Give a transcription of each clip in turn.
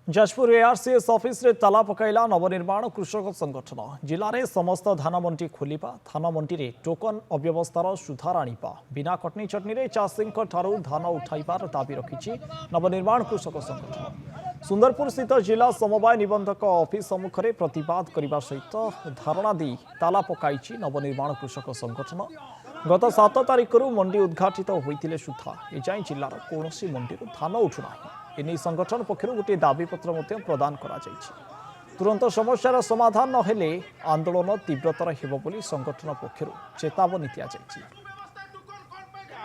Jajpur ARCS office रे ताला पकाइला नवनिर्माण कृषक संगठन जिले में समस्त धान मंडी खोलिबा धान मंडी रे टोकन अव्यवस्थार सुधार आनिबा बिना कटनी चटनी रे चाषी धान उठाइबार दाबी रखिछि नवनिर्माण कृषक संगठन। सुंदरपुर स्थित जिला समवाय निबंधक ऑफिस सम्मुखें प्रतिवाद करने सहित धारणा दे ताला पकाइछि नवनिर्माण कृषक संगठन। गत 7 तारिख मंडी उद्घाटित होते सुधा एजाएं जिलार कौन मंडी धान उठुना एने संगठन पक्षर गोटे दाबीपत्र प्रदान करा तुरंत समस्यार समाधान नहेले आंदोलन तीव्रतर हेबो बोली संगठन पक्षर चेतावनी दिया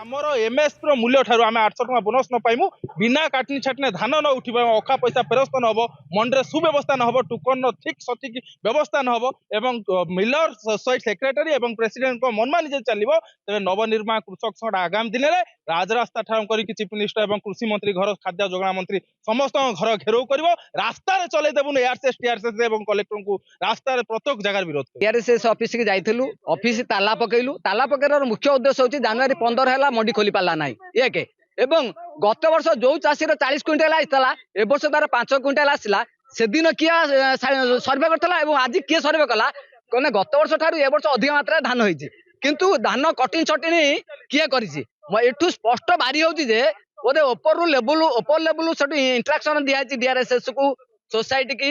आमर एमएसपी मूल्य ठार आम 800 टका बोनस न पाइमु बिना काटनी छाटने धान न उठा अखा पैसा फेरस्त न हम मंडी सुव्यवस्था न हम टोकन ठीक सठिक व्यवस्था न हम एवं मिलर सहित सेक्रेटरी एवं प्रेसिडेंट को मनमानी जे चलिबो तबे नवनिर्माण कृषक संघ आगामी दिन में राजरास्ता ठार करके चीफ मिनिस्टर एवं कृषि मंत्री घर खाद्य जोगाण मंत्री समस्त घर घेराव करिवो रास्ता रे चले देबुन एआरसीएस टीआरसीएस एवं कलेक्टर को रास्ता रे प्रत्येक जगह विरोध एआरसीएस ऑफिस के जाइथिलु ऑफिस ताला पकेलु ताला पकेरार मुख्य उद्देश्य होची जनवरी 15 हैला मंडी खोली पाला नाही एक एवं गत वर्ष जो चाषी 40 क्विंटाल आइतला ए वर्ष तार 5 क्विंटाल आसिला से दिन किया सर्वे करथला एवं आज किए सर्वे कला कने गत वर्ष ठारू ए वर्ष अधिक मात्रा धान होईची किंतु धान कटिंग छटिनी किए करिछि एठू स्पष्ट बारी होची जे ओदे ऊपर लेवल से इंटरेक्शन दिया डीआरएसएस को सोसाइटी की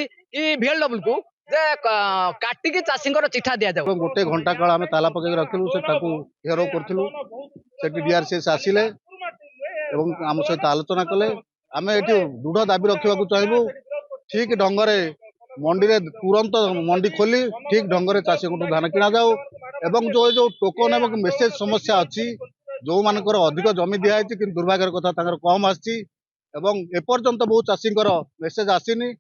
VLW को जे काटिकी चाषी चिठा दि जाऊ गोटे घंटा काल आम ताला पकड़ रखिलु से घेराव करूँ से डीआरसीएस आसिले आम सहित आलोचना कले आम ये दृढ़ दाबी रखा चाहबू ठीक ढंग से मंडी रे तुरंत मंडी खोली ठीक ढंग से चाषी को धान किना जाऊ एवं जो टोकन एवं मेसेज समस्या अच्छी जो मानकर अधिक जमी दिखाई कि दुर्भाग्यर कथा कम आसी एवं एपर्यंत बहुत चाषी मेसेज आसीनी